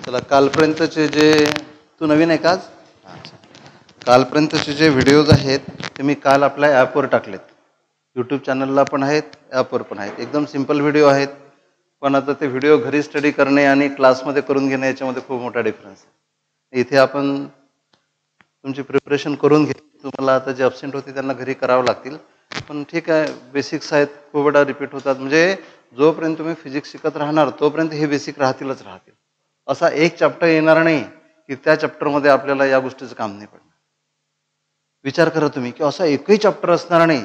चला, कालपर्यंतचे जे तू नवीन आहे का आज? अच्छा. कालपर्यंतचे जे व्हिडिओज आहेत ते मी काल आपल्या ॲपवर टाकलेत. यूट्यूब चॅनलला पण आहेत, ॲपवर पण आहेत. एकदम सिंपल व्हिडिओ आहेत, पण आता ते व्हिडिओ घरी स्टडी करणे आणि क्लासमध्ये करून घेणे याच्यामध्ये खूप मोठा डिफरन्स आहे. इथे आपण तुमची प्रिपरेशन करून घे. तुम्हाला आता जे अब्सेंट होते त्यांना घरी करावं लागतील, पण ठीक आहे. बेसिक्स आहेत, खूप वेळा रिपीट होतात. म्हणजे जोपर्यंत तुम्ही फिजिक्स शिकत राहणार तोपर्यंत हे बेसिक राहतीलच राहतील. असा एक चॅप्टर येणार नाही की त्या चॅप्टरमध्ये आपल्याला या गोष्टीचं काम नाही पडणार. विचार करा तुम्ही की असा एकही चॅप्टर असणार नाही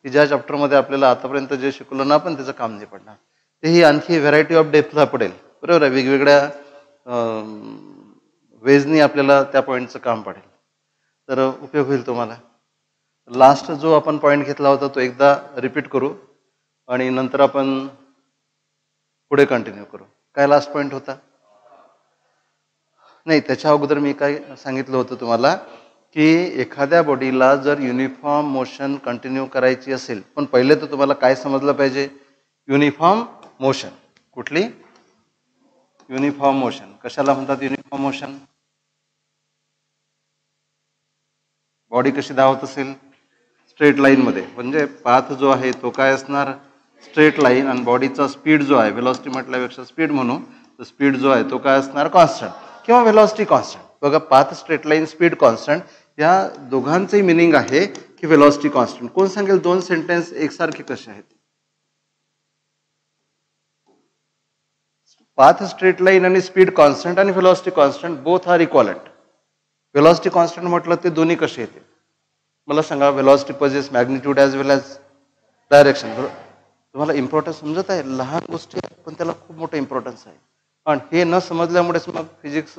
की ज्या चॅप्टरमध्ये आपल्याला आतापर्यंत जे शिकलो ना पण त्याचं काम नाही पडणार. तेही आणखी व्हरायटी ऑफ डेप्थला पडेल. बरोबर आहे, वेगवेगळ्या वेजनी आपल्याला त्या पॉईंटचं काम पडेल, तर उपयोग होईल तुम्हाला. लास्ट जो आपण पॉईंट घेतला होता तो एकदा रिपीट करू आणि नंतर आपण पुढे कंटिन्यू करू. काय लास्ट पॉईंट होता? नाही, त्याच्या अगोदर मी काय सांगितलं होतं तुम्हाला की एखाद्या बॉडीला जर युनिफॉर्म मोशन कंटिन्यू करायची असेल, पण पहिले तर तुम्हाला काय समजलं पाहिजे? Uniform motion. कुठली? Uniform motion. कशाला म्हणतात युनिफॉर्म मोशन? बॉडी कशी धावत असेल? स्ट्रेट लाईनमध्ये. म्हणजे पाथ जो आहे तो काय असणार? Straight line. आणि बॉडीचा स्पीड जो आहे, व्हेलॉसिटी म्हटल्यापेक्षा स्पीड म्हणू, तर स्पीड जो आहे तो काय असणार? कॉन्स्टंट किंवा व्हेलॉसिटी कॉन्स्टंट. बघा, path, straight line, speed constant, या दोघांचंही मिनिंग आहे की व्हेलॉसिटी कॉन्स्टंट. कोण सांगेल दोन सेंटेन्स एकसारखे कसे आहेत? पाथ, स्ट्रेट लाईन आणि स्पीड कॉन्स्टंट आणि velocity constant both are equivalent. Velocity constant म्हटलं ते दोन्ही कसे येते? मला सांगा. Velocity possesses magnitude as well as direction. तुम्हाला इम्पॉर्टन्स समजत आहे? लहान गोष्टी आहेत पण त्याला खूप मोठं इम्पॉर्टन्स आहे. आणि हे न समजल्यामुळेच मग फिजिक्स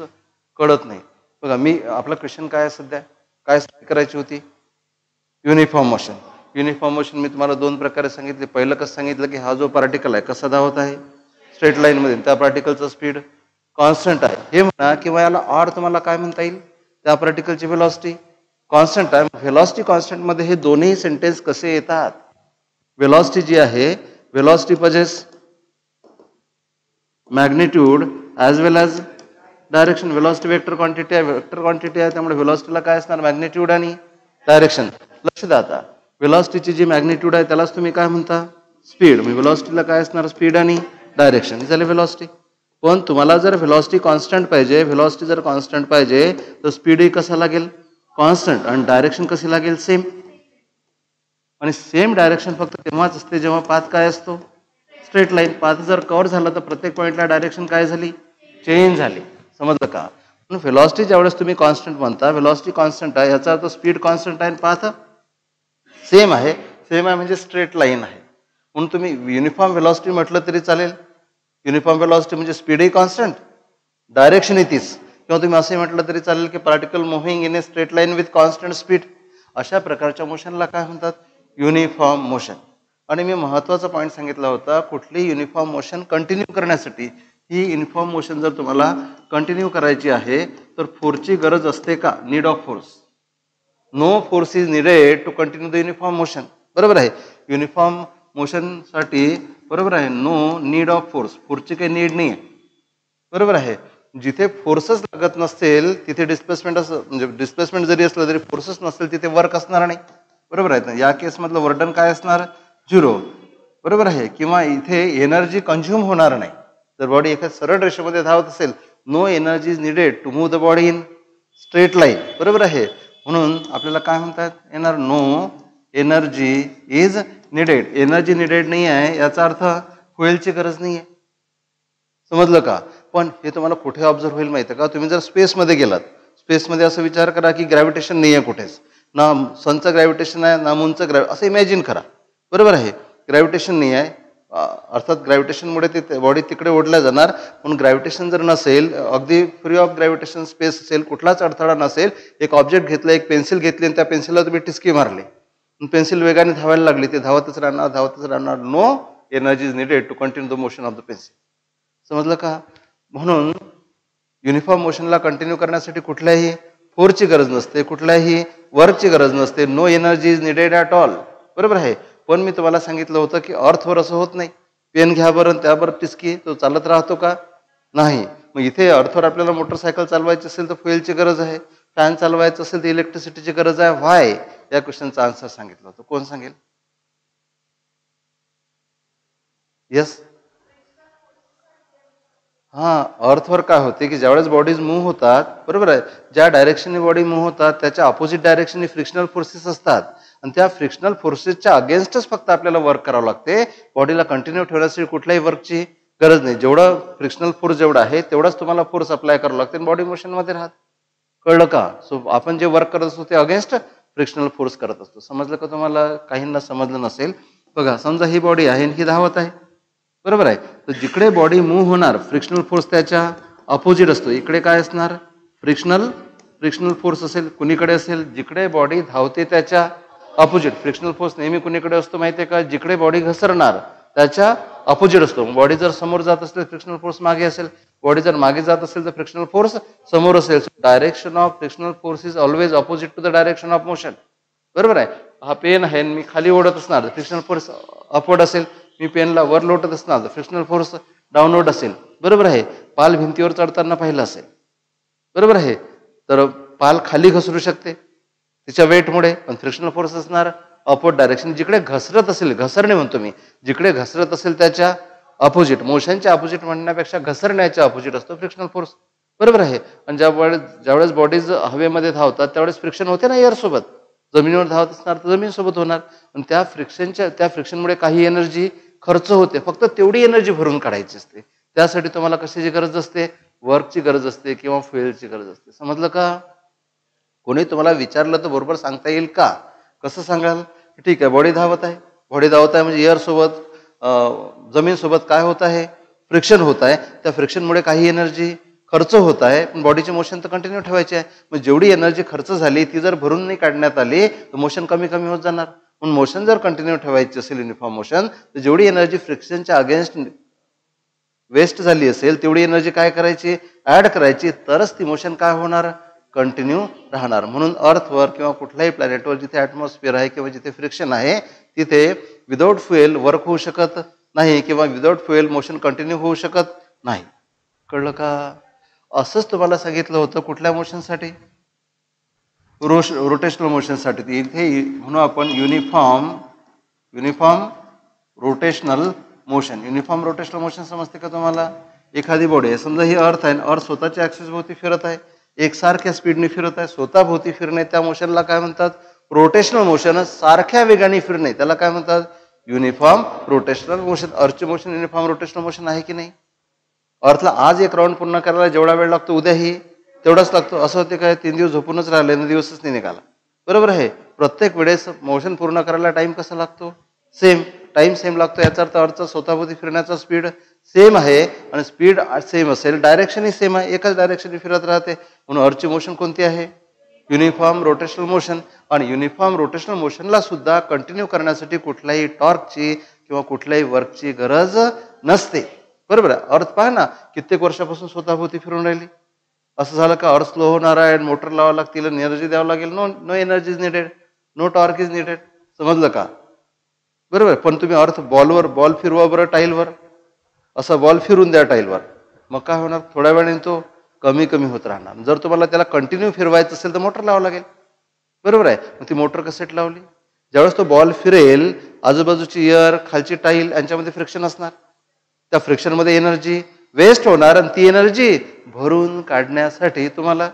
कळत नाही. बघा, मी आपला क्वेश्चन काय आहे सध्या, काय करायची होती? Uniform motion. युनिफॉर्म मोशन मी तुम्हाला दोन प्रकारे सांगितले. पहिलं कसं सांगितलं की हा जो पार्टिकल आहे कसा धावत आहे? स्ट्रेट लाईनमध्ये. त्या पार्टिकलचं स्पीड कॉन्स्टंट आहे हे म्हणा, किंवा याला ऑर तुम्हाला काय म्हणता येईल? त्या पार्टिकलची व्हेलॉसिटी कॉन्स्टंट आहे. व्हेलॉसिटी कॉन्स्टंटमध्ये हे दोन्ही सेंटेन्स कसे येतात? व्हेलॉसिटी जी आहे, velocity possesses magnitude as well as direction. Velocity vector quantity आहे, वेक्टर क्वांटिटी आहे, त्यामुळे व्हेलॉसिटीला काय असणार? मॅग्निट्यूड आणि डायरेक्शन. लक्ष द्या आता. व्हेलॉसिटीची जी मॅग्निट्यूड आहे त्यालाच तुम्ही काय म्हणता? स्पीड. मी व्हेलॉसिटीला काय असणार? स्पीड आणि डायरेक्शन. हे झाले व्हेलॉसिटी. पण तुम्हाला जर व्हेलॉसिटी कॉन्स्टंट पाहिजे, व्हेलॉसिटी जर कॉन्स्टंट पाहिजे तर स्पीडही कसा लागेल? कॉन्स्टंट. आणि डायरेक्शन कशी लागेल? सेम. आणि सेम डायरेक्शन फक्त तेव्हाच असते जेव्हा पाथ काय असतो? Straight line. पाथ जर कव्हर झाला तर प्रत्येक पॉईंटला डायरेक्शन काय झाली? चेंज झाली. समजलं का? म्हणून व्हेलॉसिटी ज्यावेळेस तुम्ही कॉन्स्टंट म्हणता, व्हेलॉसिटी कॉन्स्टंट आहे याचा अर्थ स्पीड कॉन्स्टंट आहे, पाथ सेम आहे. सेम आहे म्हणजे स्ट्रेट लाईन आहे. म्हणून तुम्ही युनिफॉर्म व्हेलॉसिटी म्हटलं तरी चालेल. युनिफॉर्म व्हेलॉसिटी म्हणजे स्पीडही कॉन्स्टंट, डायरेक्शन तीच. किंवा तुम्ही असंही म्हटलं तरी चालेल की particle moving in a straight line with constant speed. अशा प्रकारच्या मोशनला काय म्हणतात? Uniform motion. आणि मी महत्त्वाचा पॉईंट सांगितला होता, कुठली युनिफॉर्म मोशन कंटिन्यू करण्यासाठी, ही युनिफॉर्म मोशन जर तुम्हाला कंटिन्यू करायची आहे तर फोर्सची गरज असते का? Need of force. No force is needed to continue the uniform motion. बरोबर आहे. युनिफॉर्म मोशनसाठी बरोबर आहे, नो नीड ऑफ फोर्स. फोर्सची काही नीड नाही आहे. बरोबर आहे. जिथे फोर्सच लागत नसतील तिथे डिस्प्लेसमेंट असं, म्हणजे डिस्प्लेसमेंट जरी असलं तरी फोर्सच नसेल तिथे वर्क असणार नाही. बरोबर आहे ना? या केसमधलं वर्डन काय असणार? 0. बरोबर आहे. किंवा इथे एनर्जी कंझ्युम होणार नाही. जर बॉडी एका सरळ रेषेमध्ये धावत असेल, no energy is needed to move the body in straight line. बरोबर आहे. म्हणून आपल्याला काय म्हणतात येणार? No energy is needed. Energy needed नाही आहे याचा अर्थ होईलची गरज नाही आहे. समजलं का? पण हे तुम्हाला कुठे ऑब्झर्व होईल माहिती आहे का? तुम्ही जर स्पेसमध्ये गेलात, स्पेसमध्ये असं विचार करा की ग्रॅव्हिटेशन नाही आहे कुठेच. ना सनचं ग्रॅव्हिटेशन आहे ना मूनचं असं इमॅजिन करा. बरोबर आहे. ग्रॅव्हिटेशन नाही आहे. अर्थात ग्रॅव्हिटेशनमुळे ते बॉडी तिकडे ओढल्या जाणार. पण ग्रॅव्हिटेशन जर नसेल, अगदी फ्री ऑफ ग्रॅव्हिटेशन स्पेस असेल, कुठलाच अडथळा नसेल, एक ऑब्जेक्ट घेतलं, एक पेन्सिल घेतली आणि त्या पेन्सिलला तुम्ही टिचकी मारली, पेन्सिल वेगाने धावायला लागली, ते धावतच राहणार, धावतच राहणार. No energy is needed to continue the motion of the pencil. समजलं का? म्हणून युनिफॉर्म मोशनला कंटिन्यू करण्यासाठी कुठल्याही फोर्सची गरज नसते, कुठल्याही वर्कची गरज नसते. No energy is needed at all. बरोबर आहे. पण मी तुम्हाला सांगितलं होतं की अर्थवर असं होत नाही. पेन घ्या बरं, त्याबरोबर टिचकी, तो चालत राहतो का? नाही. मग इथे अर्थवर आपल्याला मोटरसायकल चालवायची असेल तर फ्युएलची गरज आहे, फॅन चालवायचं असेल तर इलेक्ट्रिसिटीची गरज आहे. व्हाय? या क्वेश्चनचा आन्सर सांगितलं होतं. कोण सांगेल? येस. हा, अर्थवर काय होते की ज्यावेळेस बॉडीज मूव्ह होतात, बरोबर आहे, ज्या डायरेक्शनने बॉडी मूव्ह होतात त्याच्या अपोजिट डायरेक्शनने फ्रिक्शनल फोर्सेस असतात आणि त्या फ्रिक्शनल फोर्सेसच्या अगेन्स्टच फक्त आपल्याला वर्क करावं लागते. बॉडीला कंटिन्यू ठेवण्यासाठी कुठल्याही वर्कची गरज नाही. जेवढं फ्रिक्शनल फोर्स जेवढा आहे तेवढाच तुम्हाला फोर्स अप्लाय करावा लागते आणि बॉडी मोशनमध्ये राहत. कळलं का? सो आपण जे वर्क करत असतो ते अगेन्स्ट फ्रिक्शनल फोर्स करत असतो. समजलं का तुम्हाला? काहींना समजलं नसेल. बघा, समजा ही बॉडी आहे आणि ही धावत आहे, बरोबर आहे. तर जिकडे बॉडी मूव्ह होणार फ्रिक्शनल फोर्स त्याच्या अपोजिट असतो. इकडे काय असणार? फ्रिक्शनल फ्रिक्शनल फोर्स असेल. कुणीकडे असेल? जिकडे बॉडी धावते त्याच्या अपोजिट. फ्रिक्शनल फोर्स नेहमी कुणीकडे असतो माहिती आहे का? जिकडे बॉडी घसरणार त्याच्या अपोजिट असतो. बॉडी जर समोर जात असेल तर फ्रिक्शनल फोर्स मागे असेल, बॉडी जर मागे जात असेल तर फ्रिक्शनल फोर्स समोर असेल. Direction of frictional force is always opposite to the direction of motion. बरोबर आहे. हा पेन आहे, मी खाली ओढत असणार फ्रिक्शनल फोर्स अपवर्ड असेल, मी पेनला वर लोटत असणार तर फ्रिक्शनल फोर्स डाऊनवर्ड असेल. बरोबर आहे. पाल भिंतीवर चढताना पाहिलं असेल, बरोबर आहे. तर पाल खाली घसरू शकते तिच्या वेटमुळे, पण फ्रिक्शनल फोर्स असणार अपवर्ड डायरेक्शन. जिकडे घसरत असेल, घसरणे म्हणतो मी, जिकडे घसरत असेल त्याच्या अपोजिट, मोशनच्या अपोजिट म्हणण्यापेक्षा घसरण्याच्या अपोजिट असतो फ्रिक्शनल फोर्स. बरोबर आहे. आणि ज्यावेळेस बॉडीज हवेमध्ये धावतात त्यावेळेस फ्रिक्शन होते ना एअर सोबत. जमिनीवर धावत असणार तर जमीन सोबत होणार. आणि त्या फ्रिक्शनमुळे काही एनर्जी खर्च होते. फक्त तेवढी एनर्जी भरून काढायची असते. त्यासाठी तुम्हाला कशाची गरज असते? वर्कची गरज असते किंवा फ्युएलची गरज असते. समजलं का? कोणी तुम्हाला विचारलं तर बरोबर सांगता येईल का? कसं सांगाल? ठीक आहे, बॉडी धावत आहे, बॉडी धावत आहे म्हणजे एअर सोबत जमीन सोबत काय होत आहे? फ्रिक्शन होत आहे. त्या फ्रिक्शनमुळे काही एनर्जी खर्च होत आहे, पण बॉडीचे मोशन तर कंटिन्यू ठेवायचे आहे. मग जेवढी एनर्जी खर्च झाली ती जर भरून नाही काढण्यात आली तर मोशन कमी कमी होत जाणार. म्हणून मोशन जर कंटिन्यू ठेवायची असेल, युनिफॉर्म मोशन, तर जेवढी एनर्जी फ्रिक्शनच्या अगेन्स्ट वेस्ट झाली असेल तेवढी एनर्जी काय करायची? ऍड करायची. तरच ती मोशन काय होणार? कंटिन्यू राहणार. म्हणून अर्थवर किंवा कुठल्याही प्लॅनेटवर जिथे ॲटमॉस्फिअर आहे किंवा जिथे फ्रिक्शन आहे तिथे विदाऊट फ्युएल वर्क होऊ शकत नाही किंवा विदाऊट फ्युएल मोशन कंटिन्यू होऊ शकत नाही. कळलं का? असंच तुम्हाला सांगितलं होतं कुठल्या मोशनसाठी? रोटेशनल मोशनसाठी. इथे म्हणू आपण uniform rotational motion. Uniform rotational motion समजते का तुम्हाला? एखादी बॉडी आहे, समजा ही अर्थ आहे, अर्थ स्वतःच्या ऍक्सिस भोवती फिरत आहे, एकसारख्या स्पीडने फिरत आहे. स्वतः भोवती फिरणे त्या मोशनला काय म्हणतात? Rotational motion. सारख्या वेगाने फिरणे त्याला काय म्हणतात? Uniform rotational motion. अर्थचे मोशन युनिफॉर्म रोटेशनल मोशन आहे की नाही? अर्थला आज एक राऊंड पूर्ण करायला जेवढा वेळ लागतो उद्याही तेवढाच लागतो. असं होते काय? 3 दिवस झोपूनच राहिले ना, दिवसच नाही निघाला. बरोबर आहे. प्रत्येक वेळेस मोशन पूर्ण करायला टाइम कसा लागतो? सेम टाइम सेम लागतो. याचा अर्थ अर्थचा स्वतःभोवती फिरण्याचा स्पीड सेम आहे आणि स्पीड सेम असेल, डायरेक्शनही सेम आहे, एकाच डायरेक्शनने फिरत राहते. म्हणून अर्थची मोशन कोणती आहे? Uniform rotational motion. आणि युनिफॉर्म रोटेशनल मोशनला सुद्धा कंटिन्यू करण्यासाठी कुठल्याही टॉर्कची किंवा कुठल्याही वर्कची गरज नसते. बरोबर आहे. अर्थ पहा ना, कित्येक वर्षापासून स्वतःभोवती फिरून राहिली. असं झालं का अर्थ स्लो होणार आहे, मोटर लावावं लागतील, एनर्जी द्यावं लागेल? No energy is needed, no torque is needed. समजलं का? बरोबर. पण तुम्ही अर्थ बॉल फिरवा बरं टाईलवर, असा बॉल फिरून द्या टाईलवर, मग काय होणार? थोड्या वेळाने तो कमी कमी होत राहणार. जर तुम्हाला त्याला कंटिन्यू फिरवायचं असेल तर मोटर लावावं लागेल. बरोबर आहे. मग ती मोटर कशासाठी लावली? ज्यावेळेस तो बॉल फिरेल आजूबाजूची एअर खालची टाईल यांच्यामध्ये फ्रिक्शन असणार, त्या फ्रिक्शनमध्ये एनर्जी वेस्ट होणार आणि ती एनर्जी भरून काढण्यासाठी तुम्हाला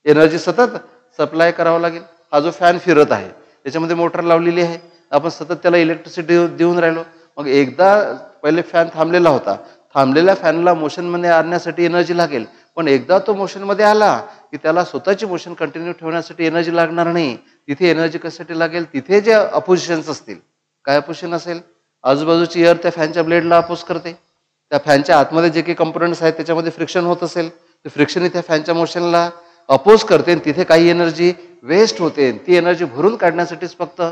एनर्जी सतत सप्लाय करावं लागेल. हा जो फॅन फिरत आहे त्याच्यामध्ये मोटर लावलेली आहे, आपण सतत त्याला इलेक्ट्रिसिटी देऊन राहिलो. मग एकदा पहिले फॅन थांबलेला होता, थांबलेल्या फॅनला मोशनमध्ये आणण्यासाठी एनर्जी लागेल. पण एकदा तो मोशनमध्ये आला की त्याला स्वतःची मोशन कंटिन्यू ठेवण्यासाठी एनर्जी लागणार नाही. तिथे एनर्जी कशासाठी लागेल? तिथे जे अपोजिशन्स असतील, काय अपोजिशन असेल? आजूबाजूची एअर त्या फॅनच्या ब्लेडला अपोज करते. त्या फॅनच्या आतमध्ये जे काही कंपोनंट्स आहेत त्याच्यामध्ये फ्रिक्शन होत असेल, तर फ्रिक्शन त्या फॅनच्या मोशनला अपोज करते आणि तिथे काही एनर्जी वेस्ट होते. ती एनर्जी भरून काढण्यासाठीच फक्त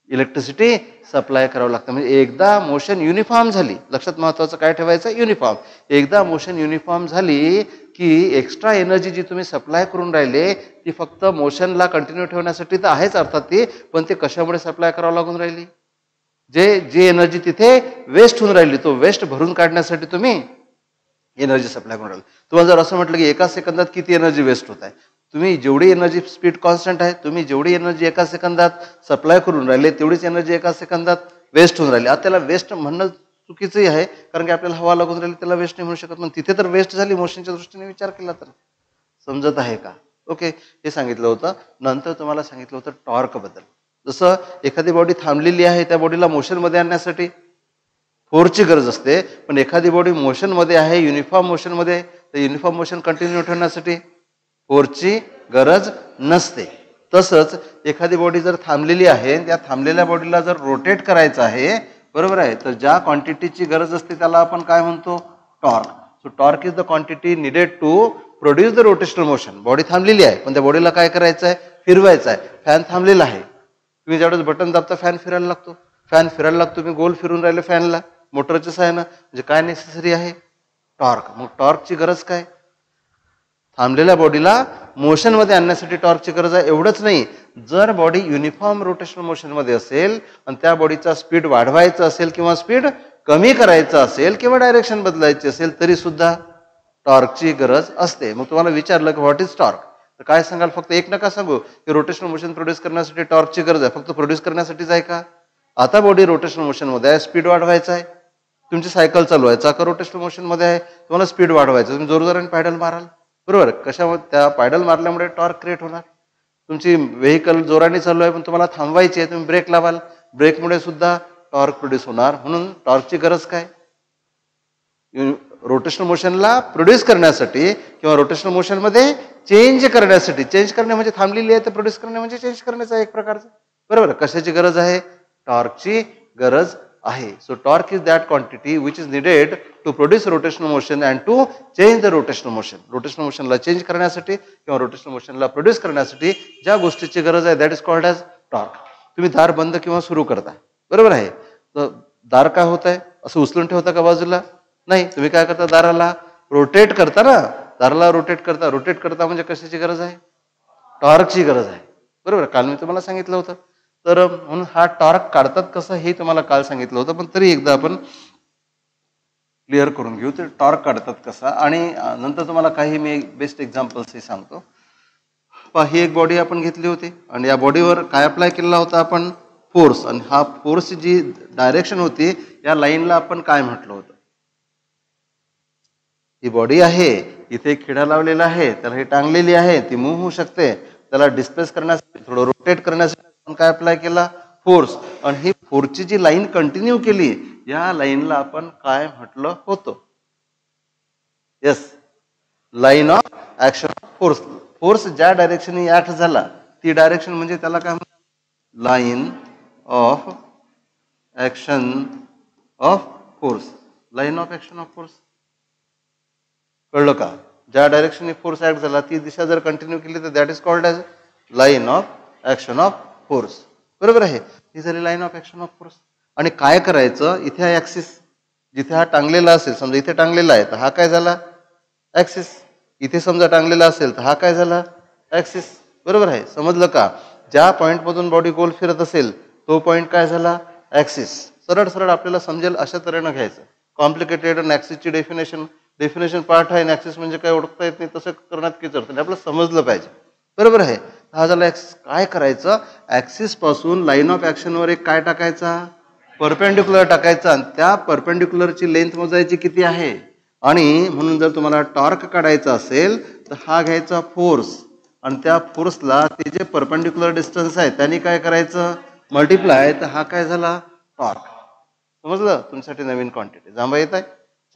इलेक्ट्रिसिटी सप्लाय करावं लागतं. म्हणजे एकदा मोशन युनिफॉर्म झाली, लक्षात महत्वाचं काय ठेवायचं? युनिफॉर्म. एकदा मोशन युनिफॉर्म झाली की एक्स्ट्रा एनर्जी जी तुम्ही सप्लाय करून राहिले ती फक्त मोशनला कंटिन्यू ठेवण्यासाठी तर आहेच अर्थात ती, पण ते कशामुळे सप्लाय करावं लागून राहिली? जी एनर्जी तिथे वेस्ट होऊन राहिली तो वेस्ट भरून काढण्यासाठी तुम्ही एनर्जी सप्लाय करून राहिला. तुम्हाला जर असं म्हटलं की एका सेकंदात किती एनर्जी वेस्ट होत आहे, तुम्ही जेवढी एनर्जी स्पीड कॉन्स्टंट आहे, तुम्ही जेवढी एनर्जी एका सेकंदात सप्लाय करून राहिले तेवढीच एनर्जी एका सेकंदात वेस्ट होऊन राहिली. आता त्याला वेस्ट म्हणणं चुकीचंही आहे, कारण की आपल्याला हवा लागून राहिली त्याला वेस्ट नाही म्हणू शकत. पण तिथे तर वेस्ट झाली मोशनच्या दृष्टीने विचार केला तर. समजत आहे का? ओके, हे सांगितलं होतं. नंतर तुम्हाला सांगितलं होतं टॉर्क बद्दल. जसं एखादी बॉडी थांबलेली आहे त्या बॉडीला मोशनमध्ये आणण्यासाठी फोर्सची गरज असते, पण एखादी बॉडी मोशनमध्ये आहे, युनिफॉर्म मोशनमध्ये, तर युनिफॉर्म मोशन कंटिन्यू ठेवण्यासाठी फोर्सची गरज नसते. तसंच एखादी बॉडी जर थांबलेली आहे, त्या थांबलेल्या बॉडीला जर रोटेट करायचं आहे, बरोबर आहे, तर ज्या क्वांटिटीची गरज असते त्याला आपण काय म्हणतो? Torque. So torque is the quantity needed to produce the rotational motion. Body थांबलेली आहे, पण त्या बॉडीला काय करायचं आहे? फिरवायचं आहे. फॅन थांबलेला आहे, तुम्ही ज्यावेळेस बटन दाबता फॅन फिरायला लागतो. फॅन फिरायला लागतो, तुम्ही गोल फिरून राहिले फॅनला मोटरच्या सहाय्यानं. म्हणजे काय नेसेसरी आहे? टॉर्क. मग टॉर्कची गरज काय? थांबलेल्या बॉडीला मोशनमध्ये आणण्यासाठी टॉर्कची गरज आहे. एवढंच नाही, जर बॉडी युनिफॉर्म रोटेशनल मोशनमध्ये असेल आणि त्या बॉडीचा स्पीड वाढवायचा असेल किंवा स्पीड कमी करायचं असेल किंवा डायरेक्शन बदलायची असेल तरी सुद्धा टॉर्कची गरज असते. मग तुम्हाला विचारलं की व्हॉट इज टॉर्क, तर काय सांगाल? फक्त एक नका सांगू की रोटेशनल मोशन प्रोड्यूस करण्यासाठी टॉर्कची गरज आहे. फक्त प्रोड्यूस करण्यासाठीच आहे का? आता बॉडी रोटेशनल मोशनमध्ये आहे, स्पीड वाढवायचा आहे. तुमची सायकल चालू आहे, चाका रोटेशनल मोशनमध्ये आहे, तुम्हाला स्पीड वाढवायचं, तुम्ही जोरजोराने पॅडल माराल, बरोबर. कशामध्ये? त्या पॅडल मारल्यामुळे टॉर्क क्रिएट होणार. तुमची व्हेकल जोराने चालू आहे पण तुम्हाला थांबवायची आहे, तुम्ही ब्रेक लावाल, ब्रेकमुळे सुद्धा टॉर्क प्रोड्यूस होणार. म्हणून टॉर्कची गरज काय? रोटेशनल मोशनला प्रोड्यूस करण्यासाठी किंवा रोटेशनल मोशनमध्ये चेंज करण्यासाठी. चेंज करणे म्हणजे थांबलेली आहे तर प्रोड्यूस करणे म्हणजे चेंज करण्याचा एक प्रकारचा, बरोबर. कशाची गरज आहे? टॉर्कची गरज आहे. So torque is that quantity which is needed to produce rotational motion and to change the rotational motion. Rotational मोशनला चेंज करण्यासाठी किंवा रोटेशनल मोशनला प्रोड्यूस करण्यासाठी ज्या गोष्टीची गरज आहे that is called as torque. तुम्ही दार बंद किंवा सुरू करता, बरोबर आहे, तर दार काय होत आहे? असं उचलून ठेवता का बाजूला? नाही. तुम्ही काय करता? दाराला रोटेट करता ना, दाराला रोटेट करता. रोटेट करता म्हणजे कशाची गरज आहे? टॉर्कची गरज आहे, बरोबर. काल मी तुम्हाला सांगितलं होतं. तर म्हणून हा टॉर्क काढतात कसं हे तुम्हाला काल सांगितलं होतं, पण तरी एकदा आपण क्लिअर करून घेऊ ते टॉर्क काढतात कसा. आणि नंतर तुम्हाला काही मी बेस्ट एक्झाम्पल्स हे सांगतो. ही एक बॉडी आपण घेतली होती आणि या बॉडीवर काय अप्लाय केलेला होता आपण? फोर्स. आणि हा फोर्सची जी डायरेक्शन होती या लाईनला आपण काय म्हटलं होतं? ही बॉडी आहे, इथे खिडा लावलेला आहे, त्याला ही टांगलेली आहे, ती मूव्ह होऊ शकते. त्याला डिस्प्लेस करण्यासाठी, थोडं रोटेट करण्यासाठी आपण काय अप्लाय केला? फोर्स. आणि ही फोर्सची जी लाईन कंटिन्यू केली या लाईनला आपण काय म्हटलं होतं? Yes, line of action of force. Force ज्या डायरेक्शनने ऍक्ट झाला ती डायरेक्शन म्हणजे त्याला काय म्हणतात? Line of action of force. Line of action of force. कळलं का? ज्या डायरेक्शनने फोर्स ऍक्ट झाला ती दिशा जर कंटिन्यू केली तर that is called as line of action of force, बरोबर आहे. ही झाली line of action of force. आणि काय करायचं? इथे हा ऍक्सिस जिथे हा टांगलेला असेल, समजा इथे टांगलेला आहे तर हा काय झाला? ऍक्सिस. इथे समजा टांगलेला असेल तर हा काय झाला? ऍक्सिस, बरोबर आहे. समजलं का? ज्या पॉईंट मधून बॉडी गोल फिरत असेल तो पॉईंट काय झाला? ऍक्सिस. सरळ सरळ आपल्याला समजेल अशा तऱ्हेनं घ्यायचं. कॉम्प्लिकेटेड ऍक्सिसची डेफिनेशन पार्ट आहे, ऍक्सिस म्हणजे काय ओळखता येत नाही तसं करण्यात किती अर्थ नाही, आपल्याला समजलं पाहिजे, बरोबर आहे. हा झाला ऍक्सिस. काय करायचं? ऍक्सिस पासून लाईन ऑफ ऍक्शनवर एक काय टाकायचा? परपेंडिक्युलर टाकायचा. आणि त्या परपेंडिक्युलरची लेंथ मोजायची किती आहे. आणि म्हणून जर तुम्हाला टॉर्क काढायचा असेल तर हा घ्यायचा फोर्स आणि त्या फोर्सला ते जे परपेंडिक्युलर डिस्टन्स आहे त्यांनी काय करायचं? मल्टिप्लाय. तर हा काय झाला? टॉर्क. समजलं? तुमच्यासाठी नवीन क्वांटिटी. जांभा येत आहे?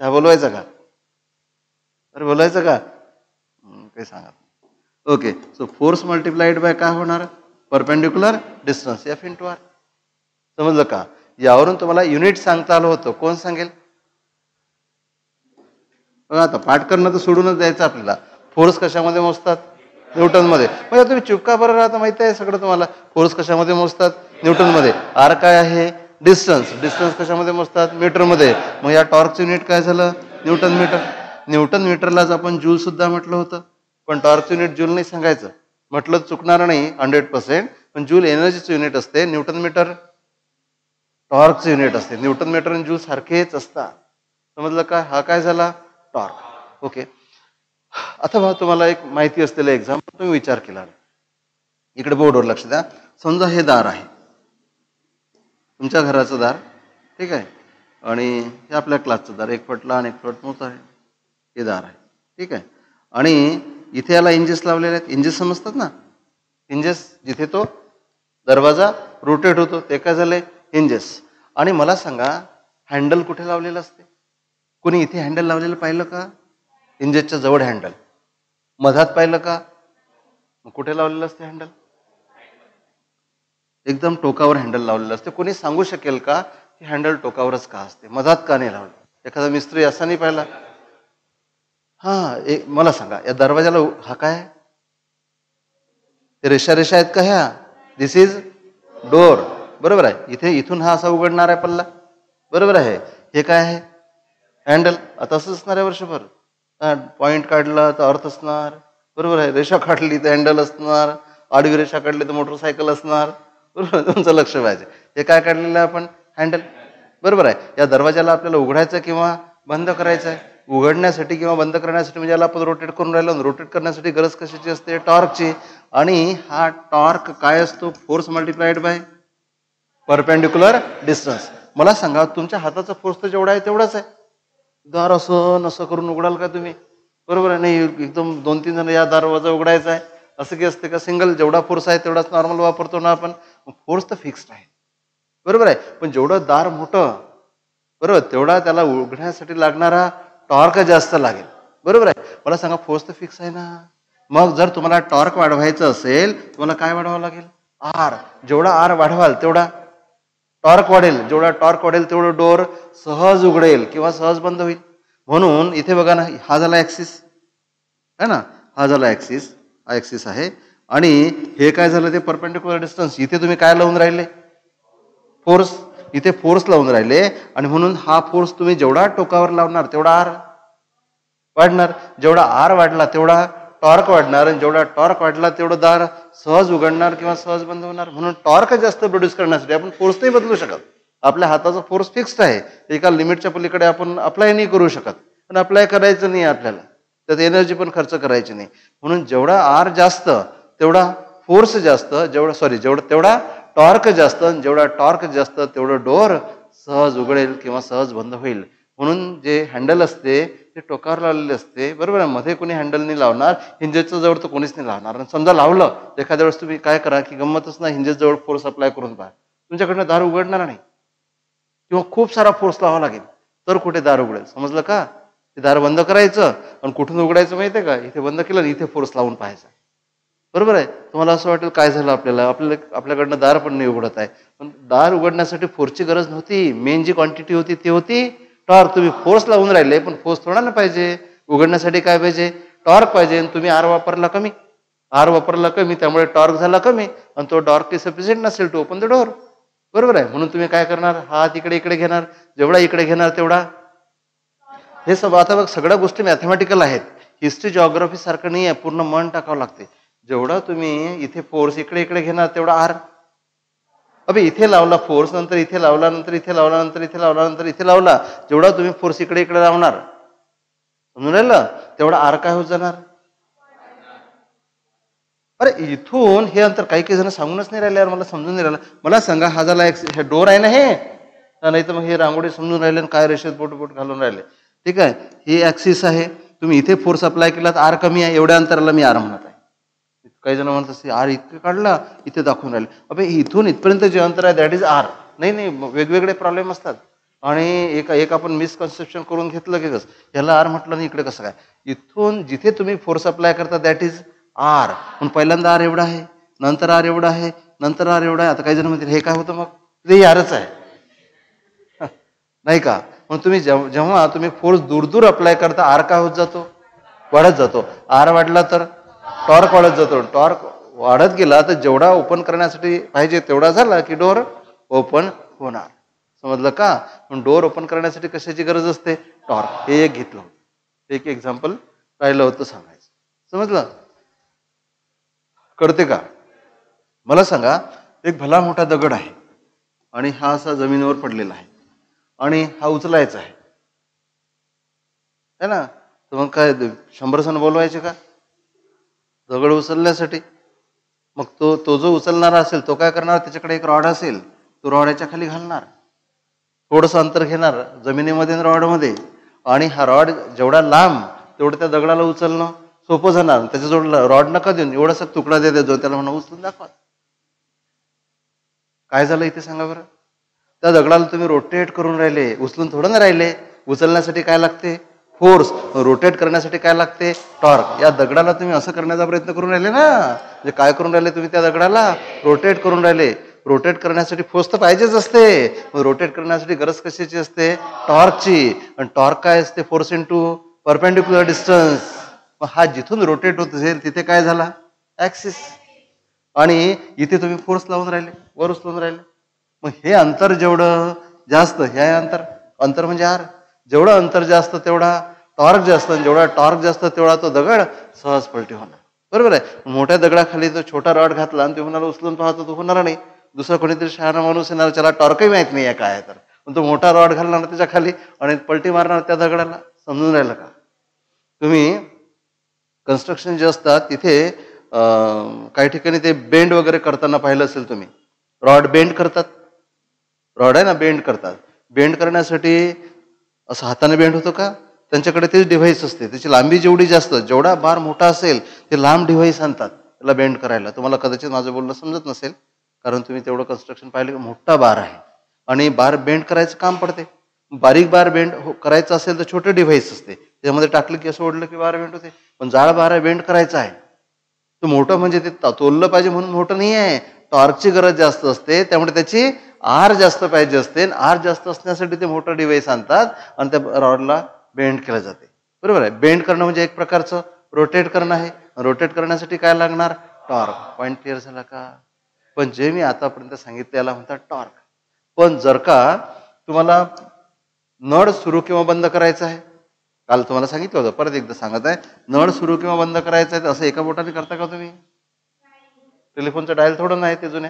चहा बोलवायचा का? अरे बोलायचं का? काही सांगा. Okay, so force multiplied by काय होणार? Perpendicular distance, F into R. समजलं का? यावरून तुम्हाला युनिट सांगता आलं होतं. कोण सांगेल? आता पाठ करणं तर सोडूनच द्यायचं आपल्याला. फोर्स कशामध्ये मोजतात? न्यूटनमध्ये. म्हणजे तुम्ही चुका बरं राहता, माहिती आहे सगळं तुम्हाला. फोर्स कशामध्ये मोजतात? न्यूटनमध्ये. आर काय आहे? डिस्टन्स. डिस्टन्स कशामध्ये मोजतात? मीटरमध्ये. मग या टॉर्कचं युनिट काय झालं? Newton metre. न्यूटन मीटरलाच आपण जूल सुद्धा म्हटलं होतं, पण टॉर्कचं युनिट जूल नाही सांगायचं. म्हटलं चुकणार नाही 100%, पण जूल एनर्जीचं युनिट असते. न्यूटन मीटर टॉर्कचं युनिट असते. न्यूटन मीटर आणि जूल सारखेच असतात. समजलं का? हा काय झाला? टॉर्क. ओके. आता बघा, तुम्हाला एक माहिती असलेलं एक्झाम्पल तुम्ही विचार केला. इकडे बोर्डवर लक्ष द्या. समजा हे दार आहे, तुमच्या घराचं दार, ठीक आहे, आणि हे आपल्या क्लासचं दार. एक फट लहान एक फट मोठं आहे. हे दार आहे, ठीक आहे. आणि इथे याला इंजेस लावलेले आहेत. इंजेस समजतात ना? इंजेस, जिथे तो दरवाजा रोटेट होतो ते काय झाले? हिंजेस. आणि मला सांगा, हँडल कुठे लावलेलं असते? कोणी इथे हँडल लावलेलं पाहिलं का? हिंजेसच्या जवळ हँडल. मधात पाहिलं का? मग कुठे लावलेलं असते हँडल? एकदम टोकावर हँडल लावलेलं असते. कोणी सांगू शकेल का की हँडल टोकावरच का असते, मधात का नाही लावलं? एखादा मिस्त्री असा नाही पाहिला? हा, मला सांगा, या दरवाजाला हा काय आहे? रेषा रेषा आहेत का ह्या? दिस इज डोर. बरोबर आहे. इथे इथून हा असा उघडणार आहे पल्ला. बरोबर आहे. हे काय आहे? हँडल. आता असंच असणार आहे वर्षभर. पॉइंट काढला तर अर्थ असणार. बरोबर आहे. रेषा काढली तर हँडल असणार. आडवी रेषा काढली तर मोटरसायकल असणार. बरोबर, तुमचं लक्ष पाहिजे. हे काय काढलेलं आहे आपण? हँडल. बरोबर आहे. या दरवाजाला आपल्याला उघडायचं किंवा बंद करायचं आहे. उघडण्यासाठी किंवा बंद करण्यासाठी म्हणजे याला आपण रोटेट करून राहिलो. रोटेट करण्यासाठी गरज कशाची असते? टॉर्कची. आणि हा टॉर्क काय असतो? Force multiplied by perpendicular distance. मला सांगा, तुमच्या हाताचा फोर्स तर जेवढा आहे तेवढाच आहे. दार असं नसं करून उघडाल का तुम्ही? बरोबर आहे. नाही, एकदम 2-3 जण या दरवाजा उघडायचा आहे असं की असते का? सिंगल जेवढा फोर्स आहे तेवढाच नॉर्मल वापरतो ना आपण. फोर्स तर फिक्स्ड आहे. बरोबर आहे. पण जेवढं दार मोठं, बरोबर, तेवढा त्याला उघडण्यासाठी लागणारा टॉर्क जास्त लागेल. बरोबर आहे. मला सांगा, फोर्स तर फिक्स आहे ना. मग जर तुम्हाला टॉर्क वाढवायचं असेल, तुम्हाला काय वाढवावं लागेल? आर. जेवढा आर वाढवाल तेवढा टॉर्क वाढेल. जेवढा टॉर्क वाढेल तेवढं डोर सहज उघडेल किंवा सहज बंद होईल. म्हणून इथे बघा ना, हा झाला ऍक्सिस है ना, हा झाला ऍक्सिस, हा ऍक्सिस आहे. आणि हे काय झालं? ते परपेंडिक्युलर डिस्टन्स. इथे तुम्ही काय लावून राहिले? फोर्स. इथे फोर्स लावून राहिले. आणि म्हणून हा फोर्स तुम्ही जेवढा टोकावर लावणार तेवढा आर वाढणार. जेवढा आर वाढला तेवढा टॉर्क वाढणार. आणि जेवढा टॉर्क वाढला तेवढं दार सहज उघडणार किंवा सहज बंद होणार. म्हणून टॉर्क जास्त प्रोड्यूस करण्यासाठी आपण फोर्स नाही बदलू शकत. आपल्या हाताचा फोर्स फिक्स्ड आहे. एका लिमिटच्या पलीकडे आपण अप्लाय नाही करू शकत. पण अप्लाय करायचं नाही आपल्याला, त्यात एनर्जी पण खर्च करायची नाही. म्हणून जेवढा आर जास्त तेवढा फोर्स जास्त, तेवढा टॉर्क जास्त. जेवढा टॉर्क जास्त तेवढं डोर सहज उघडेल किंवा सहज बंद होईल. म्हणून जे हँडल असते ते टोकावर लावलेले असते. बरोबर आहे. मध्ये कोणी हँडल नाही लावणार. हिंजेसच्या जवळ तर कोणीच नाही लावणार. आणि समजा लावलं, एखाद्या वेळेस तुम्ही काय करा की गंमतच ना, हिंजेस जवळ फोर्स अप्लाय करून पहा, तुमच्याकडनं दार उघडणार नाही किंवा खूप सारा फोर्स लावावा लागेल तर कुठे दार उघडेल. समजलं का? ते दार बंद करायचं आणि कुठून उघडायचं माहिती आहे का? इथे बंद केलं आणि इथे फोर्स लावून पाहायचा. बरोबर आहे. तुम्हाला असं वाटेल काय झालं आपल्याकडनं दार पण नाही उघडत आहे. पण दार उघडण्यासाठी फोर्सची गरज नव्हती. मेन जी क्वांटिटी होती ती होती टॉर्क. तुम्ही फोर्स लावून राहिले, पण फोर्स थोडा ना पाहिजे. उघडण्यासाठी काय पाहिजे? टॉर्क पाहिजे. आणि तुम्ही आर वापरला कमी. त्यामुळे टॉर्क झाला कमी. आणि तो टॉर्क सफिशियंट नसेल टू ओपन द डोर. बरोबर आहे. म्हणून तुम्ही काय करणार? हात इकडे घेणार. जेवढा इकडे घेणार तेवढा. हे सब आता बघ, सगळ्या गोष्टी मॅथमॅटिकल आहेत. हिस्ट्री जिओग्राफी सारखं नाही आहे. पूर्ण मन टाकावं लागते. जेवढा तुम्ही इथे फोर्स इकडे घेणार तेवढा आर. अबे, इथे लावला फोर्स, नंतर इथे लावला, नंतर इथे लावला, नंतर इथे लावला, नंतर इथे लावला. जेवढा तुम्ही फोर्स इकडे लावणार, समजून राहिलं, तेवढा आर काय होत जाणार? अरे इथून हे अंतर काही जण सांगूनच नाही राहिले यार, मला समजून नाही राहिलं. मला सांगा, हा झाला हे डोर आहे ना, हे नाही तर मग हे रांगोळी समजून राहिले काय रेषेत बोट घालून राहिले. ठीक आहे. ही ऍक्सिस आहे. तुम्ही इथे फोर्स अप्लाय केला तर आर कमी आहे. एवढ्या अंतराला मी आर म्हणत आहे. काही जण म्हणत असते आर इतकं काढला, इथे दाखवून राहिले. अबे, इथून इथपर्यंत जे अंतर आहे दॅट इज आर. नाही, वेगवेगळे प्रॉब्लेम असतात. आणि एक आपण मिसकन्सेप्शन करून घेतलं की कसं ह्याला आर म्हटलं नाही, इकडे कसं काय? इथून जिथे तुम्ही फोर्स अप्लाय करता दॅट इज आर. पण पहिल्यांदा आर एवढा आहे, नंतर आर एवढा आहे, नंतर आर एवढा आहे. आता काही जण म्हणतील हे काय होतं? मग ते आरच आहे नाही का? मग तुम्ही जेव्हा तुम्ही फोर्स दूर अप्लाय करता, आर काय होत जातो? वाढत जातो. आर वाढला तर टॉर्क वाढत जातो. टॉर्क वाढत गेला तर जेवढा ओपन करण्यासाठी पाहिजे तेवढा झाला की डोर ओपन होणार. समजलं का? पण डोर ओपन करण्यासाठी कशाची गरज असते? टॉर्क. हे एक घेतलं होतं, एक एक्झाम्पल राहिलं होतं सांगायचं. समजलं? कळते का? मला सांगा, एक भला मोठा दगड आहे. आणि हा असा जमिनीवर पडलेला आहे आणि हा उचलायचा आहे है ना. तर मग काय 100 जण बोलवायचे का दगड उचलण्यासाठी. मग तो तो जो उचलणारा असेल तो काय करणार, त्याच्याकडे एक रॉड असेल, तो रॉड याच्या खाली घालणार, थोडंसं अंतर घेणार जमिनीमध्ये रॉडमध्ये, आणि हा रॉड जेवढा लांब तेवढं त्या दगडाला उचलणं सोपं जाणार. त्याच्याजवळ रॉड नका देऊन एवढासा तुकडा दे जो त्याला म्हणा उचलून दाखवा. काय झालं इथे सांगा बरं. त्या दगडाला तुम्ही रोटेट करून राहिले, उचलून थोडं ना राहिले. उचलण्यासाठी काय लागते, फोर्स. रोटेट करण्यासाठी काय लागते, टॉर्क. या दगडाला तुम्ही असं करण्याचा प्रयत्न करून राहिले ना, म्हणजे काय करून राहिले तुम्ही, त्या दगडाला रोटेट करून राहिले. रोटेट करण्यासाठी फोर्स तर पाहिजेच असते. रोटेट करण्यासाठी गरज कशाची असते, टॉर्कची. आणि टॉर्क काय असते, फोर्स इंटू परपेंडिक्युलर डिस्टन्स. मग हा जिथून रोटेट होत असेल तिथे काय झाला, ऍक्सिस. आणि इथे तुम्ही फोर्स लावून राहिले, वर उचलून राहिले. मग हे अंतर जेवढं जास्त, हे अंतर, अंतर म्हणजे आर, जेवढं अंतर जास्त तेवढा टॉर्क जास्त, जेवढा टॉर्क जास्त तेवढा तो दगड सहज पलटी होणार. बरोबर आहे. मोठ्या दगडाखाली जो छोटा रॉड घातला आणि तो म्हणाला उचलून पाहतो, तो होणार नाही. दुसरा कोणीतरी शहाणा माणूस येणार, त्याला टॉर्कही माहित नाही आहे काय आहे, तर पण तो मोठा रॉड घालणार त्याच्या खाली आणि पलटी मारणार त्या दगडाला. समजून राहिलं का. तुम्ही कन्स्ट्रक्शन जे असतात तिथे काही ठिकाणी ते बेंड वगैरे करताना पाहिलं असेल तुम्ही, रॉड बेंड करतात. रॉड आहे ना, बेंड करतात. बेंड करण्यासाठी असं हाताने बेंड होतं का, त्यांच्याकडे तेच डिव्हाइस असते. त्याची लांबी जेवढी जास्त, जेवढा बार मोठा असेल ते लांब डिव्हाइस आणतात त्याला बेंड करायला. तुम्हाला कदाचित माझं बोलणं समजत नसेल, कारण तुम्ही तेवढं कन्स्ट्रक्शन पाहिलं. मोठा बार आहे आणि बार बेंड करायचं काम पडते. बारीक बार बेंड करायचं असेल तर छोटे डिव्हाइस असते, त्याच्यामध्ये टाकलं की असं ओढलं की बार बेंड होते. पण जाड बार बेंड करायचा आहे तो मोठं, म्हणजे ते तोललं पाहिजे म्हणून मोठं नाही आहे. टॉर्कची गरज जास्त असते, त्यामुळे त्याची आर जास्त पाहिजे असते. आर जास्त असण्यासाठी ते मोठं डिव्हाइस आणतात आणि त्या रॉडला बेंड केलं जाते. बरोबर आहे. बेंड करणं म्हणजे एक प्रकारचं रोटेट करणं आहे. रोटेट करण्यासाठी काय लागणार, टॉर्क. पॉईंट क्लिअर झाला का. पण जे मी आतापर्यंत सांगितलं याला म्हणतात टॉर्क. पण जर का तुम्हाला नळ सुरू किंवा बंद करायचं आहे, काल तुम्हाला सांगितलं होतं, परत एकदा सांगत आहे, नळ सुरू किंवा बंद करायचं आहे, असं एका बोटाने करता का तुम्ही. टेलिफोनचं डायल थोडं नाही ते जुने.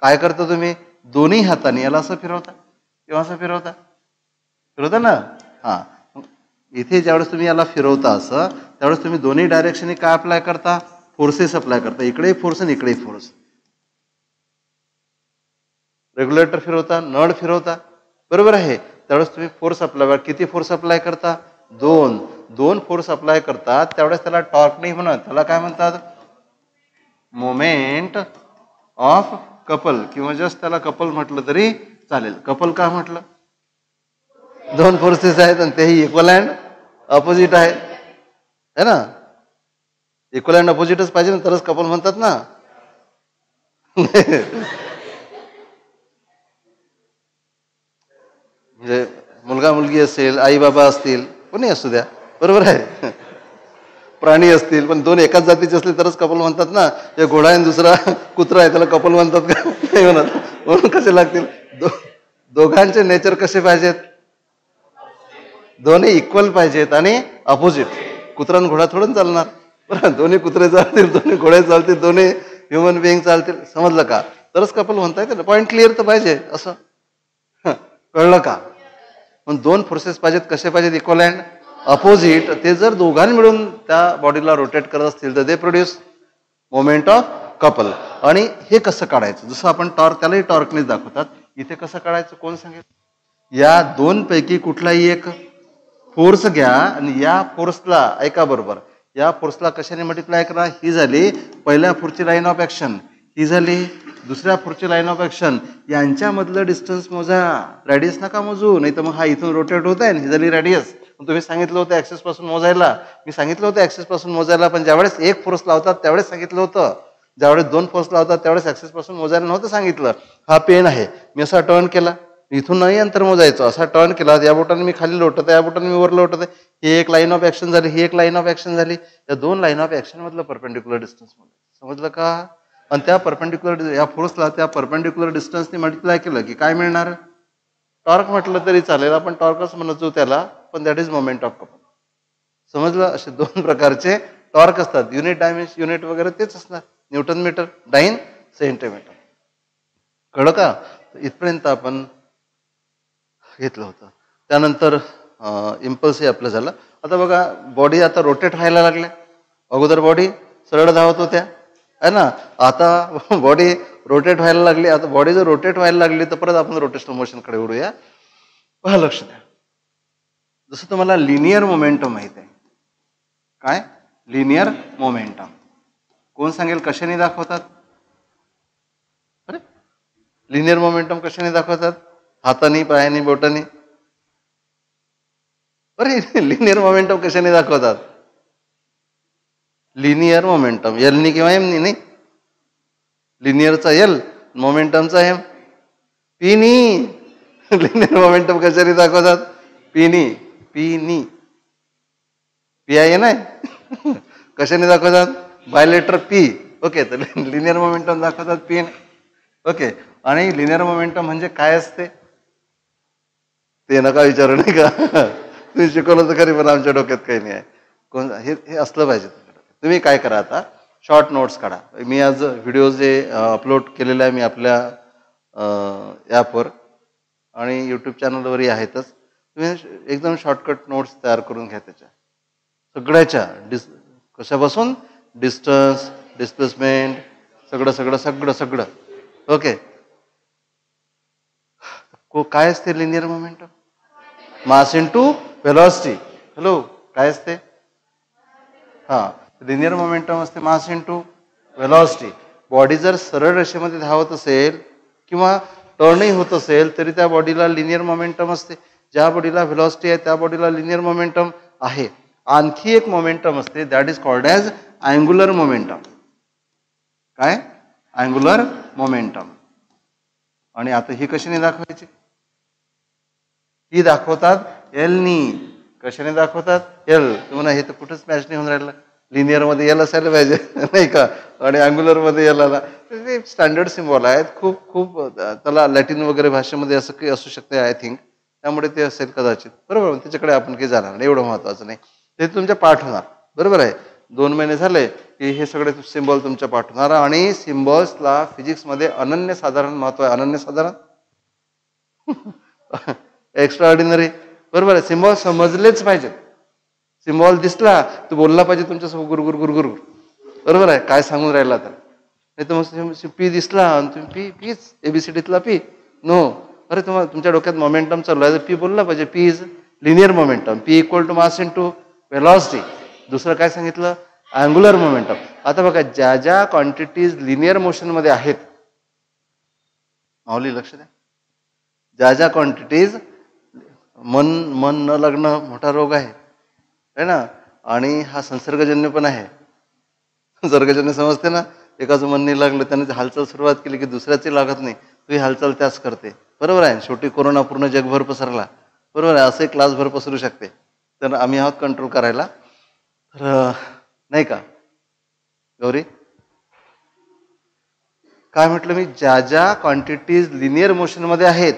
काय करता तुम्ही, दोन्ही हाताने याला असं फिरवता किंवा असं फिरवता ना. हा, इथे ज्यावेळेस तुम्ही याला फिरवता असं, त्यावेळेस तुम्ही दोन्ही डायरेक्शनने काय अप्लाय करता, फोर्सेस अप्लाय करता. इकडेही फोर्स आणि इकडेही फोर्स. रेग्युलेटर फिरवता, नळ फिरवता, बरोबर आहे. त्यावेळेस तुम्ही फोर्स अप्लाय, किती फोर्स अप्लाय करता, दोन फोर्स अप्लाय करतात. त्यावेळेस त्याला टॉर्क नाही म्हणत, त्याला काय म्हणतात, मोमेंट ऑफ कपल, किंवा जस्ट त्याला कपल म्हटलं तरी चालेल. कपल का म्हटलं, दोन फोर्सेस आहेत आणि तेही इक्वल अँड अपोजिट आहेत, है ना. इक्वल अँड अपोजिटच पाहिजे ना, तरच कपल म्हणतात ना. म्हणजे मुलगा मुलगी असेल, आई बाबा असतील, कोणी असू द्या, बरोबर आहे. प्राणी असतील, पण दोन एकाच जातीचे असले तरच कपल म्हणतात ना. एक घोडा आहे दुसरा कुत्रा आहे, त्याला कपल म्हणतात का, नाही म्हणत. म्हणून कसे लागतील, दोघांचे नेचर कसे पाहिजेत, दोन्ही इक्वल पाहिजेत आणि अपोजिट. कुत्रा आणि घोडा थोडं चालणार, बरं. दोन्ही कुत्रे चालतील, दोन्ही घोडे चालतील, दोन्ही ह्युमन बिईंग चालतील, समजलं का, तरच कपल म्हणता येते ना. पॉईंट क्लिअर तर पाहिजे, असं कळलं का. पण दोन फोर्सेस पाहिजेत, कसे पाहिजेत, इक्वल अँड अपोजिट. ते जर दोघांनी मिळून त्या बॉडीला रोटेट करत असतील तर they produce moment of couple. आणि हे कसं काढायचं, जसं आपण टॉर्क, त्यालाही टॉर्कनेच दाखवतात, इथे कसं काढायचं कोण सांगेल. या दोन पैकी कुठलाही एक फोर्स घ्या आणि या फोर्सला, ऐका बरोबर, या फोर्सला कशाने मल्टिप्लाय करा. ही झाली पहिल्या फोर्सची लाईन ऑफ ऍक्शन, ही झाली दुसऱ्या फोर्सची लाईन ऑफ ऍक्शन. यांच्यामधलं डिस्टन्स मोजा, रॅडियस नका मोजू, नाही तर मग हा इथून रोटेट होत आहे, ही झाली रॅडियस. तुम्ही सांगितलं होतं ऍक्सिस पासून मोजायला, मी सांगितलं होतं ऍक्सिस पासून मोजायला, पण ज्यावेळेस एक फोर्स लावतात त्यावेळेस सांगितलं होतं. ज्यावेळेस दोन फोर्स लावतात त्यावेळेस ऍक्सिस पासून मोजायला नव्हतं सांगितलं. हा पेन आहे, मी असा टर्न केला, इथून नाही अंतर मोजायचं, असा टर्न केला, या बोटाने मी खाली लोटत आहे, या बोटाने मी वर लोटत आहे, ही एक लाईन ऑफ ऍक्शन झाली, ही एक लाईन ऑफ ऍक्शन झाली. या दोन लाईन ऑफ ऍक्शन मधलं परपेंडिक्युलर डिस्टन्स मोजायचं, समजलं का. आणि त्या परपेंडिक्युलर, या फोर्सला त्या परपेंडिक्युलर डिस्टन्सने मल्टिप्लाय केलं की काय मिळणार, टॉर्क म्हटलं तरी चालेल, आपण टॉर्कच म्हणतो त्याला, पण that is moment of couple. समजलं. असे दोन प्रकारचे टॉर्क असतात. युनिट डायमेन्शन, युनिट वगैरे तेच असणार, न्यूटन मीटर, डाईन सेंटीमीटर, कळलं का. इथपर्यंत आपण घेतलं होतं. त्यानंतर इम्पल्सही आपलं झालं. आता बघा बॉडी आता रोटेट व्हायला लागल्या. अगोदर बॉडी सरळ धावत होत्या आहे ना, आता बॉडी रोटेट व्हायला लागली. आता बॉडी जर रोटेट व्हायला लागली तर परत आपण रोटेशनल मोशनकडे वळूया. पहा, लक्ष द्या. जसं तुम्हाला लिनियर मोमेंटम माहित आहे. काय लिनियर मोमेंटम कोण सांगेल कशाने दाखवतात? अरे लिनियर मोमेंटम कशाने दाखवतात? हाताने, पायाने, बोटाने? अरे लिनियर मोमेंटम कशाने दाखवतात? लिनियर मोमेंटम एलनी किंवा एमनी नाही. लिनियरचा एल, मोमेंटमचा एम. पीनी. लिनियर मोमेंटम कशाने दाखवतात? पीनी. पीनी. पी आय नाही. कशाने दाखवतात? बायलेटर पी. ओके, तर लिनियर मोमेंटम दाखवतात पी. ओके, आणि लिनियर मोमेंटम म्हणजे काय असते ते नका विचारू, नाही का? तुम्ही शिकवलं तर खरी, पण आमच्या डोक्यात काही नाही आहे. कोण हे असलं पाहिजे. तुम्ही काय करा, आता शॉर्ट नोट्स काढा. मी आज व्हिडिओ जे अपलोड केलेले आहे मी आपल्या ॲपवर आणि यूट्यूब चॅनलवरही आहेतच. तुम्ही एकदम शॉर्टकट नोट्स तयार करून घ्या त्याच्या सगळ्याच्या. कशापासून? डिस्टन्स, डिस्प्लेसमेंट, सगळं सगळं सगळं सगळं. ओके, काय असते लिनियर मोमेंटम? मास इंटू व्हेलॉसिटी. हॅलो, काय असते? हां, लिनियर मोमेंटम असते मास इंटू व्हेलॉसिटी. बॉडी जर सरळ रेषेमध्ये धावत असेल किंवा टर्नही होत असेल तरी त्या बॉडीला लिनियर मोमेंटम असते. ज्या बॉडीला व्हेलॉसिटी आहे त्या बॉडीला लिनियर मोमेंटम आहे. आणखी एक मोमेंटम असते, that is called as angular momentum. काय? Angular momentum. आणि आता ही कशाने दाखवायची? ही दाखवतात एलनी. कशाने दाखवतात? एल. तुम्हाला हे तर कुठंच मॅच नाही होऊन राहिलं. लिनियरमध्ये एल असायला पाहिजे, नाही का? आणि अँग्युलरमध्ये एल आला. ते स्टँडर्ड सिम्बॉल आहेत. खूप खूप त्याला लॅटिन वगैरे भाषेमध्ये असं काही असू शकते आय थिंक. त्यामुळे ते असेल कदाचित. बरोबर, त्याच्याकडे आपण काही जाणार नाही, एवढं महत्त्वाचं नाही. ते तुमच्या पाठ होणार. बरोबर आहे. 2 महिने झाले की हे सगळे सिम्बॉल तुमच्या पाठ होणार. आणि सिम्बॉल्सला फिजिक्समध्ये अनन्यसाधारण महत्व आहे. अनन्यसाधारण, एक्स्ट्रा ऑर्डिनरी. बरोबर आहे. सिम्बॉल समजलेच पाहिजेत. सिम्बॉल दिसला तर बोलला पाहिजे तुमच्यासोबत गुरगुर गुरगुर. बरोबर आहे. काय सांगून राहिला तर. नाही तर मग पी दिसला आणि तुम्ही पी पीच एबीसीडीतला पी. नो. अरे तुम्हाला तुमच्या डोक्यात मोमेंटम चालू आहे, पी बोलला पाहिजे. P is linear momentum. P equal to mass into velocity. दुसरं काय सांगितलं? Angular momentum. आता बघा, ज्या ज्या क्वांटिटीज लिनियर मोशनमध्ये आहेत, माऊली लक्ष द्या, ज्या ज्या क्वांटिटीज, मन न लागणं मोठा रोग आहे ना, आणि हा संसर्गजन्य पण आहे. संसर्गजन्य समजते ना? एकाचं मन नाही लागलं, त्याने हालचाल सुरुवात केली की दुसऱ्याची लागत नाही, तुझी हालचाल त्याच करते. बरोबर आहे. शेवटी कोरोना पूर्ण जगभर पसरला. बरोबर आहे. असंही क्लासभर पसरू शकते. तर आम्ही आहोत कंट्रोल करायला. तर नाही का गौरी? काय म्हटलं मी? ज्या ज्या क्वांटिटीज लिनियर मोशनमध्ये आहेत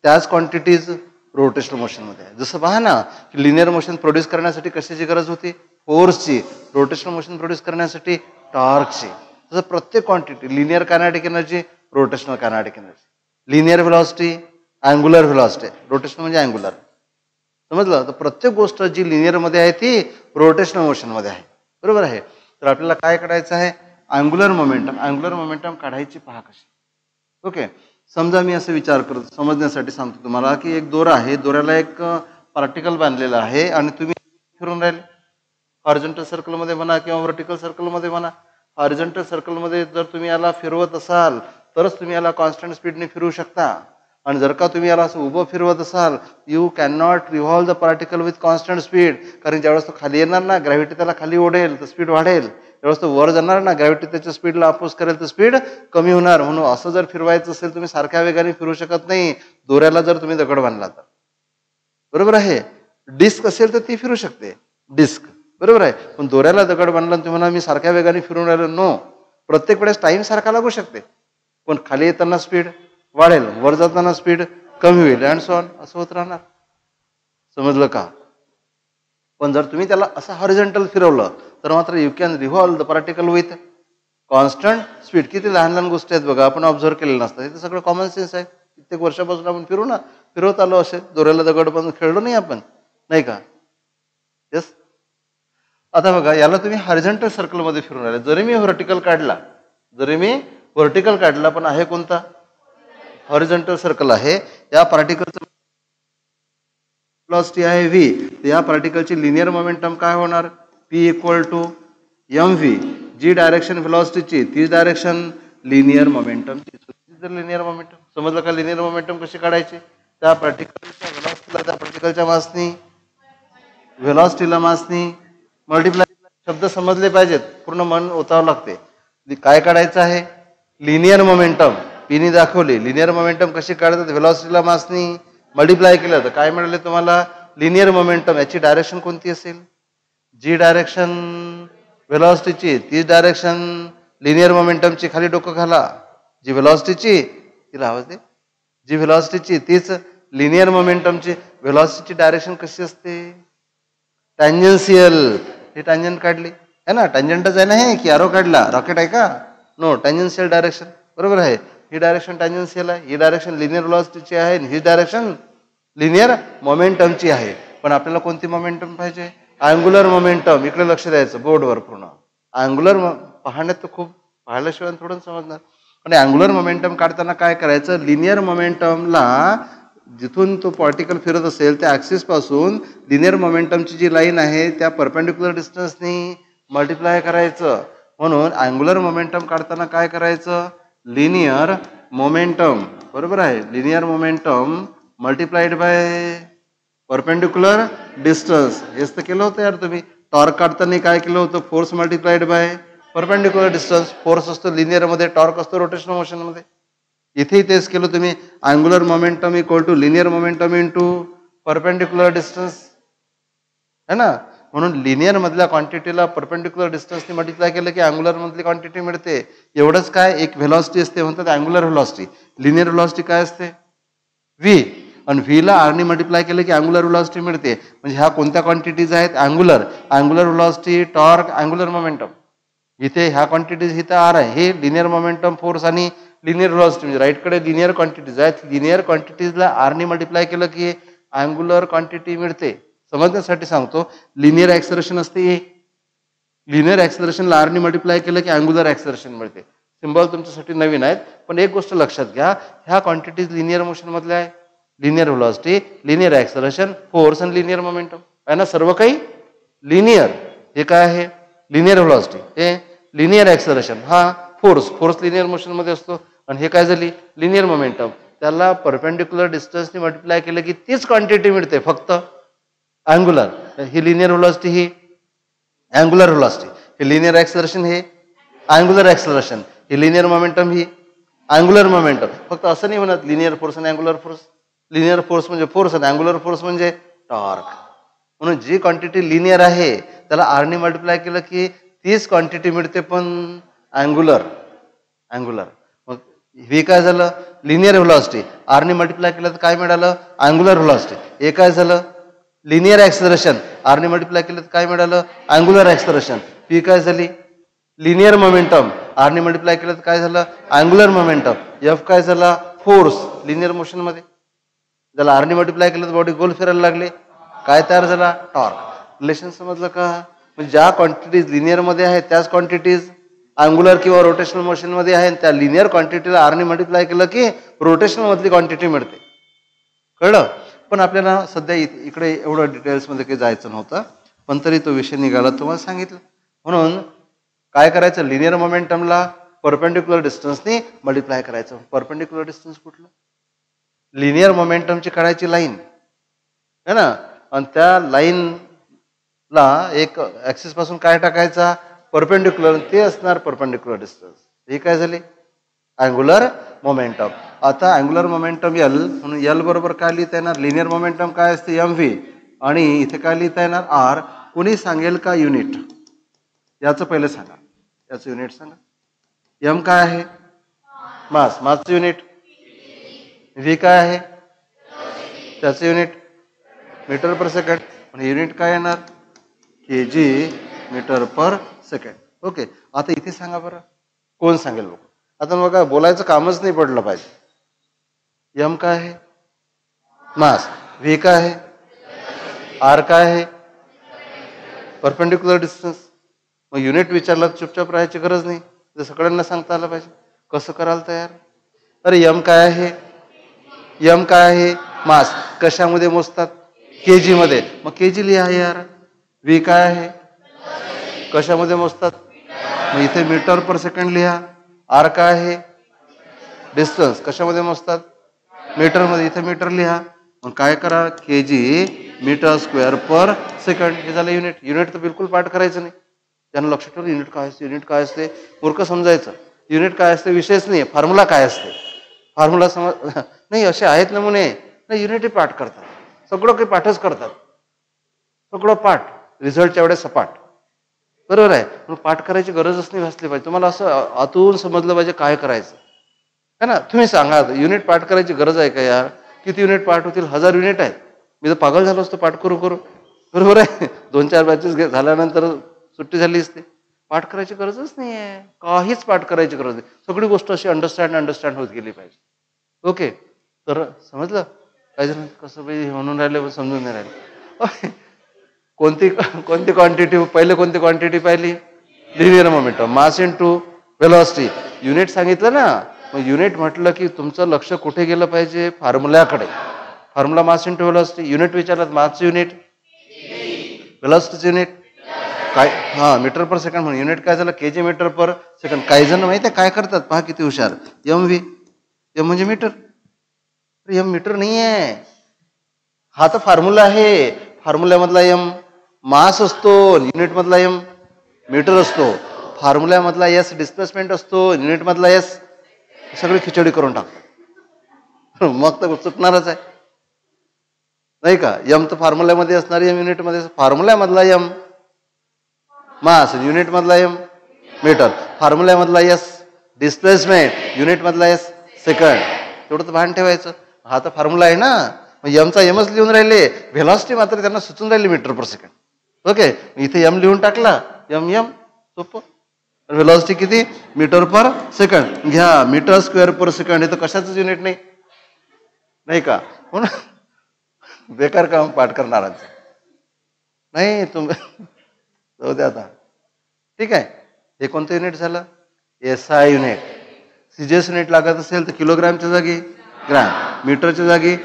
त्याच क्वांटिटीज रोटेशनल मोशनमध्ये आहे. जसं पहा ना, की लिनियर मोशन प्रोड्यूस करण्यासाठी कशाची गरज होती? फोर्सची. रोटेशनल मोशन प्रोड्यूस करण्यासाठी टॉर्कची. तसं प्रत्येक quantity, linear kinetic energy, rotational kinetic energy. Linear velocity, angular velocity. Rotational म्हणजे अँग्युलर. समजलं? तर प्रत्येक गोष्ट जी लिनियरमध्ये आहे ती रोटेशनल मोशनमध्ये आहे. बरोबर आहे. तर आपल्याला काय काढायचं आहे? Angular momentum. अँग्युलर मोमेंटम काढायची पहा कशी. ओके, समजा मी असं विचार करतो, समजण्यासाठी सांगतो तुम्हाला, की एक दोरा आहे, दोऱ्याला एक पार्टिकल बांधलेला आहे आणि तुम्ही फिरून राहिले. हॉरिझॉन्टल सर्कलमध्ये म्हणा किंवा व्हर्टिकल सर्कलमध्ये म्हणा. हॉरिझॉन्टल सर्कलमध्ये जर तुम्ही याला फिरवत असाल तरच तुम्ही याला कॉन्स्टंट स्पीडने फिरवू शकता. आणि जर का तुम्ही याला असं उभं फिरवत असाल, you can not revolve the particle with constant speed. कारण ज्यावेळेस तो खाली येणार ना, ग्रॅव्हिटी त्याला खाली ओढेल तर स्पीड वाढेल. ज्यावेळेस तो वर जाणार ना, ग्रॅव्हिटी त्याच्या स्पीडला अपोज करेल तर स्पीड कमी होणार. म्हणून असं जर फिरवायचं असेल तुम्ही सारख्या वेगाने फिरू शकत नाही, दोऱ्याला जर तुम्ही दगड बांधला तर. बरोबर आहे. डिस्क असेल तर ती फिरू शकते, डिस्क. बरोबर आहे. पण दोऱ्याला दगड बांधला तुम्हाला मी सारख्या वेगाने फिरून राहिलो, नो. प्रत्येक वेळेस टाइम सारखा लागू शकते, पण खाली येताना स्पीड वाढेल, वर जाताना स्पीड कमी होईल, अँड सो ऑन. असं होत राहणार. समजलं का? पण जर तुम्ही त्याला असं हॉरिझॉन्टल फिरवलं तर मात्र you can revolve the particle with constant speed. किती लहान लहान गोष्टी आहेत बघा, आपण ऑब्झर्व केलेलं नसतं. हे सगळं कॉमन सेन्स आहे. कित्येक वर्षापासून आपण फिरवत आलो असे, दोऱ्याला दगड बांधून खेळलो नाही आपण, नाही का? येस. आता बघा, याला तुम्ही हॉरिझॉन्टल सर्कलमध्ये फिरून आले. जरी मी व्हर्टिकल काढला, पण आहे कोणता? हॉरिझॉन्टल सर्कल आहे. या पार्टिकलचं व्हेलॉसिटी आहे व्ही. या पार्टिकलची लिनियर मोमेंटम काय होणार? P equal to M V. जी डायरेक्शन व्हेलॉसिटीची तीच डायरेक्शन लिनियर मोमेंटमची. लिनियर मोमेंटम समजलं का? लिनियर मोमेंटम कशी काढायची? त्या पार्टिकलच्या व्हेलॉसिटीला त्या पार्टिकलच्या मासनी व्हेलॉसिटीला मासनी मल्टिप्लाय. शब्द समजले पाहिजेत, पूर्ण मन ओतावं लागते. काय काढायचं आहे? Linear momentum. पीनी दाखवले लिनियर मोमेंटम कशी काढतात? व्हेलॉसिटीला मासनी मल्टिप्लाय केलं तर काय मिळाले तुम्हाला? Linear momentum. याची डायरेक्शन कोणती असेल? जी डायरेक्शन व्हेलॉसिटीची तीच डायरेक्शन लिनियर मोमेंटमची. खाली डोकं घाला. जी व्हेलॉसिटीची, तिला आवाज दे, जी व्हेलॉसिटीची तीच लिनियर मोमेंटमची. व्हेलॉसिटीची डायरेक्शन कशी असते? टँजन्शियल. हे टँजंट काढली है ना, टँजंटच आहे ना हे, की आरो काढला? रॉकेट आहे का? No, tangential direction. बरोबर आहे. ही डायरेक्शन टँजन्शियल आहे, ही डायरेक्शन लिनियर व्हेलॉसिटीची आहे, ही डायरेक्शन लिनियर मोमेंटमची आहे. पण आपल्याला कोणती मोमेंटम पाहिजे? Angular momentum. इकडे लक्ष द्यायचं बोर्डवर पूर्ण. अँग्युलर पाहण्यात तर खूप, पाहिल्याशिवाय थोडं समजणार. आणि अँग्युलर मोमेंटम काढताना काय करायचं? लिनियर मोमेंटमला जिथून तो पार्टिकल फिरत असेल त्या ऍक्सिस पासून लिनियर मोमेंटमची जी लाईन आहे त्या परपेंडिक्युलर डिस्टन्सनी मल्टिप्लाय करायचं. म्हणून अँग्युलर मोमेंटम काढताना काय करायचं? Linear momentum. बरोबर आहे. Linear momentum multiplied by perpendicular distance. हेच तर केलं होतं यार तुम्ही. टॉर्क काढताना काय केलं होतं? Force multiplied by perpendicular distance. Force असतो लिनियर मध्ये, टॉर्क असतो रोटेशनल मोशन मध्ये. इथेही तेच केलं तुम्ही. Angular momentum equal to linear momentum into perpendicular distance है ना. म्हणून लिनियर मधल्या क्वांटिटीला परपेंडिक्युलर डिस्टन्सने मल्टिप्लाय केलं की अँग्युलर मधली क्वांटिटी मिळते. एवढंच काय? एक व्हेलॉसिटी असते म्हणतात अँग्युलर व्हेलॉसिटी. लिनियर व्हेलॉसिटी काय असते? व्ही. आणि व्हीला आरने मल्टिप्लाय केलं की अँग्युलर व्हेलॉसिटी मिळते. म्हणजे ह्या कोणत्या क्वांटिटीज आहेत? Angular. Angular velocity, torque, angular momentum. इथे ह्या क्वांटिटीज इथं आर आहे. हे लिनियर मोमेंटम, फोर्स आणि लिनियर व्हेलॉसिटी. म्हणजे राईटकडे लिनियर क्वांटिटीज आहेत. लिनियर क्वांटिटीजला आरने मल्टिप्लाय केलं की अँग्युलर क्वांटिटी मिळते. समजण्यासाठी सांगतो. लिनियर ऍक्सलरेशन असते ए. लिनियर ऍक्सलरेशनला आरने मल्टिप्लाय केलं की अँग्युलर ऍक्सलरेशन मिळते. सिम्बॉल तुमच्यासाठी नवीन आहेत, पण एक गोष्ट लक्षात घ्या. ह्या क्वांटिटीज लिनियर मोशन मधल्या आहे. Linear velocity, linear acceleration, force आणि लिनियर मोमेंटम आहे ना, सर्व काही लिनियर. हे काय आहे? Linear velocity. हे लिनियर ऍक्सलरेशन, हा फोर्स लिनियर मोशन मध्ये असतो. आणि हे काय झाली? Linear momentum. त्याला परपेंडिक्युलर डिस्टन्सने मल्टिप्लाय केलं की तीच क्वांटिटी मिळते, फक्त अँग्युलर. ही लिनियर व्हेलॉसिटी, ही अँग्युलर व्हेलॉसिटी. हे लिनियर ऍक्सलरेशन, हे अँग्युलर ऍक्सलरेशन. हे लिनियर मोमेंटम, ही अँग्युलर मोमेंटम. फक्त असं नाही म्हणत लिनियर फोर्स आणि अँग्युलर फोर्स. लिनियर फोर्स म्हणजे फोर्स आणि अँग्युलर फोर्स म्हणजे टॉर्क. म्हणून जी क्वांटिटी लिनियर आहे त्याला आरने मल्टिप्लाय केलं की तीच क्वांटिटी मिळते, पण अँग्युलर. मग हे काय झालं? Linear velocity. आरने मल्टिप्लाय केलं तर काय मिळालं? Angular velocity. हे काय झालं? Linear acceleration. आरने मल्टिप्लाय केलं तर काय मिळालं? Angular acceleration. ही काय झाली? Linear momentum. आरने मल्टिप्लाय केलं तर काय झालं? Angular momentum. एफ काय झाला? फोर्स लिनियर मोशन मध्ये. ज्याला आरने मल्टिप्लाय केलं तर बॉडी गोल फिरायला लागले. काय तयार झाला? टॉर्क. रिलेशन समजलं का? म्हणजे ज्या क्वांटिटीज लिनियर मध्ये आहेत त्याच क्वांटिटीज अँग्युलर किंवा रोटेशनल मोशन मध्ये आहे. त्या लिनियर क्वांटिटीला आरने मल्टिप्लाय केलं की रोटेशनल मधली क्वांटिटी मिळते. कळलं? पण आपल्याला सध्या इकडे एवढं डिटेल्समध्ये काही जायचं नव्हतं, पण तरी तो विषय निघाला तुम्हाला सांगितलं. म्हणून काय करायचं? लिनियर मोमेंटमला परपेंडिक्युलर डिस्टन्सने मल्टिप्लाय करायचं. परपेंडिक्युलर डिस्टन्स कुठलं? लिनियर मोमेंटमची काढायची लाईन है ना. आणि त्या लाईनला एक ऍक्सिस पासून काय टाकायचा? परपेंडिक्युलर. ते असणार परपेंडिक्युलर डिस्टन्स. ही काय झाली? Angular momentum. आता अँग्युलर मोमेंटम एल, म्हणून एल बरोबर काय लिहिता येणार? लिनियर मोमेंटम काय असते? M V. आणि इथे काय लिहिता येणार? आर. कोणी सांगेल का युनिट? याचं पहिलं सांगा. याचं युनिट सांगा. एम काय आहे? मास. मासचं युनिट. व्ही काय आहे? त्याचं युनिट मीटर पर सेकंड. म्हणजे युनिट काय येणार? KG metre per second. Okay. आता इथे सांगा बरं, कोण सांगेल? लोक. आता बघा, बोलायचं कामच नाही पडलं पाहिजे. एम काय आहे? मास. व्ही काय आहे? आर काय आहे? Perpendicular distance. मग युनिट विचारला चुपचाप राहायची गरज नाही, ते सगळ्यांना सांगता आलं पाहिजे. कसं करायला तयार? अरे एम काय आहे? एम काय आहे? मास. कशामध्ये मोजतात? केजी मध्ये. मग केजी लिहा यार. व्ही काय आहे? कशामध्ये मोजतात? मग इथे मीटर पर सेकंड लिहा. आर काय आहे? डिस्टन्स. कशामध्ये मोजतात? मीटरमध्ये. इथे मीटर लिहा. मग काय करा? केजी मीटर स्क्वेअर पर सेकंड. हे झालं युनिट. युनिट तर बिलकुल पाठ करायचं नाही. त्यांना लक्षात ठेवलं युनिट काय असते, युनिट काय असते. मूर्ख समजायचं. युनिट काय असते विषयच नाही, फॉर्म्युला काय असते. फॉर्म्युला समज नाही. असे आहेत नमुने नाही, युनिटही पाठ करतात. सगळं काही पाठच करतात. सगळं पाठ. रिझल्टच्या वेळेस सपाट. बरोबर आहे. मग पाठ करायची गरजच नाही भासली पाहिजे. तुम्हाला असं आतून समजलं पाहिजे काय करायचं है ना. तुम्ही सांगा युनिट पाठ करायची गरज आहे का यार? किती युनिट पाठ होतील? 1000 युनिट आहेत. मी तर पागल झालो असतो पाठ करू करू. बरोबर आहे. 2-4 बॅचेस झाल्यानंतर सुट्टी झाली असते. पाठ करायची गरजच नाही आहे. काहीच पाठ करायची गरज नाही. सगळी गोष्ट अशी अंडरस्टँड होत गेली पाहिजे. ओके. तर समजलं? काही जण कसं पाहिजे म्हणून राहिले, समजून नाही राहिले. कोणती कोणती क्वांटिटी? पहिले कोणती क्वांटिटी पाहिली? Linear momentum. मास इनटू व्हेलॉसिटी. युनिट सांगितलं ना. मग युनिट म्हटलं की तुमचं लक्ष कुठे गेलं पाहिजे? फॉर्म्युल्याकडे. Formula mass into velocity. Unit विचारलं, मासचं युनिट, व्हेलॉसिटीचं युनिट काय? मीटर पर सेकंड म्हणून युनिट काय झालं? KG metre per second. काही जण माहिती आहे काय करतात? पहा किती हुशार. M V. एम म्हणजे मीटर. एम मीटर नाही आहे. हा तर फॉर्म्युला आहे. फॉर्म्युल्यामधला एम मास असतो, युनिट मधला एम मीटर असतो. फॉर्म्युल्यामधला एस डिस्प्लेसमेंट असतो, युनिट मधला एस सगळी खिचडी करून टाकतो. मग तर चुकणारच आहे नाही का. एम तर फॉर्म्युल्यामध्ये असणार, एम युनिट मध्ये. फॉर्म्युल्यामधला एम मास, युनिट मधला एम मीटर. फॉर्म्युल्यामधला एस डिस्प्लेसमेंट, युनिट मधला एस सेकंड. तेवढं तर भान ठेवायचं. हा तर फॉर्म्युला आहे ना. मग एमचा एमच लिहून राहिले, व्हेलॉसिटी मात्र त्यांना सुचून राहिली मीटर पर सेकंड. ओके. इथे एम लिहून टाकला, एम एम सोपं. व्हेलॉसिटी किती? Metre per second. घ्या मीटर स्क्वेअर पर सेकंड. हे तर कशाच युनिट नाही नाही का. म्हणून बेकार काम पाठ करणारांचं नाही. तुम्ही जाऊ द्या आता. ठीक आहे. हे कोणतं युनिट झालं? SI unit. सीजीएस युनिट लागत असेल तर किलोग्रामच्या जागी ग्रॅम, मीटरच्या जागी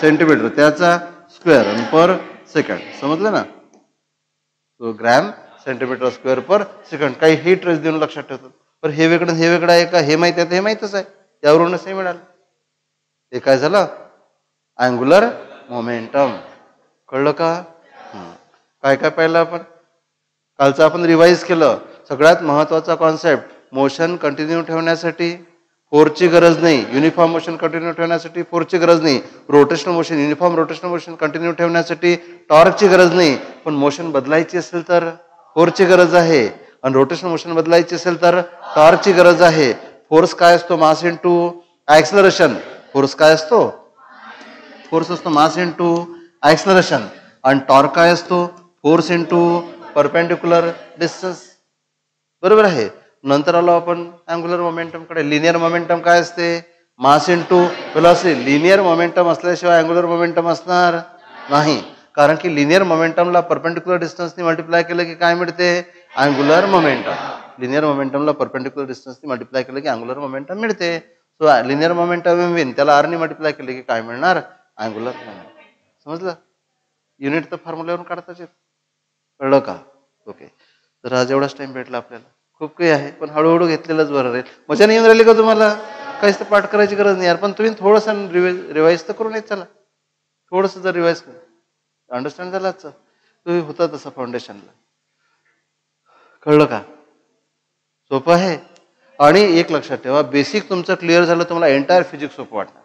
सेंटीमीटर, त्याचा स्क्वेअर आणि पर सेकंड. समजलं ना. तो ग्रॅम सेंटीमीटर स्क्वेअर पर सेकंड. काही हे ट्रेस देऊन लक्षात ठेवतात. पण हे वेगळं हे वेगळं आहे का? हे माहिती आहे, हे माहितच आहे. यावरूनच हे मिळालं. हे काय झालं? Angular momentum. कळलं का? काय काय पाहिलं आपण? कालचं आपण रिवाइज केलं. सगळ्यात महत्वाचा कॉन्सेप्ट, मोशन कंटिन्यू ठेवण्यासाठी फोर्सची गरज नाही. युनिफॉर्म मोशन कंटिन्यू ठेवण्यासाठी फोर्सची गरज नाही. Rotational motion, uniform rotational motion continue ठेवण्यासाठी टॉर्कची गरज नाही. पण मोशन बदलायची असेल तर फोर्सची गरज आहे. आणि रोटेशनल मोशन बदलायची असेल तर टॉर्कची गरज आहे. फोर्स काय असतो? Mass into acceleration. फोर्स काय असतो? फोर्स असतो मास इनटू ऍक्सलरेशन. आणि टॉर्क काय असतो? Force into perpendicular distance. बरोबर आहे. नंतर आलो आपण अँग्युलर मोमेंटम कडे. लिनियर मोमेंटम काय असते? Mass into velocity. Linear momentum असल्याशिवाय अँग्युलर मोमेंटम असणार नाही. कारण की लिनियर मोमेंटमला परपेंडिक्युलर डिस्टन्सनी मल्टिप्लाय केलं की काय मिळते? Angular momentum. लिनियर मोमेंटमला परपेंडिक्युलर डिस्टन्सनी मल्टिप्लाय केलं की अँग्युलर मोमेंटम मिळते. So linear momentum M V, त्याला आरनी मल्टिप्लाय केले की काय मिळणार? Angular momentum. समजलं? युनिट तर फॉर्म्युल्यावरून काढताच येत. कळलं का? ओके. तर आज एवढाच टाइम भेटला आपल्याला. खूप काही आहे पण हळूहळू घेतलेलंच बरं राहील. मजा नाही येऊन राहिली का तुम्हाला? काहीच तर पाठ करायची गरज नाही यार. पण तुम्ही थोडंसं रिवाइज तर करून येत चला. थोडंसं जर रिवाइज कर. अंडरस्टँड झालं आजचं? तुम्ही होता तसं फाउंडेशनला. कळलं का? सोपं आहे. आणि एक लक्षात ठेवा, बेसिक तुमचं क्लिअर झालं तुम्हाला एंटायर फिजिक्स सोपं वाटणार.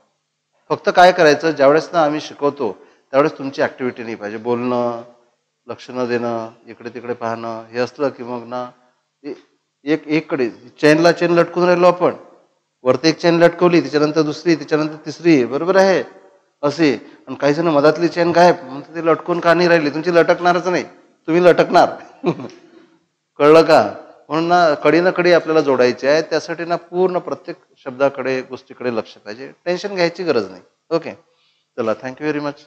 फक्त काय करायचं, ज्यावेळेस ना आम्ही शिकवतो त्यावेळेस तुमची ऍक्टिव्हिटी नाही पाहिजे. बोलणं, लक्ष न देणं, इकडे तिकडे पाहणं, हे असलं की मग ना एककडे चेनला चेन लटकून राहिलो आपण. वरती एक चेन लटकवली, त्याच्यानंतर दुसरी, त्याच्यानंतर तिसरी. बरोबर आहे असे. आणि काही जण मधातली चेन गायब, म्हणून ती लटकून का नाही राहिली? तुमची लटकणारच नाही, तुम्ही लटकणार. कळलं का? म्हणून ना कडी ना कडी आपल्याला जोडायची आहे. त्यासाठी ना पूर्ण प्रत्येक शब्दाकडे गोष्टीकडे लक्ष पाहिजे. टेन्शन घ्यायची गरज नाही. ओके, चला थँक्यू व्हेरी मच.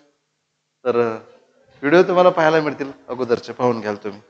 तर व्हिडिओ तुम्हाला पाहायला मिळतील, अगोदरचे पाहून घ्याल तुम्ही.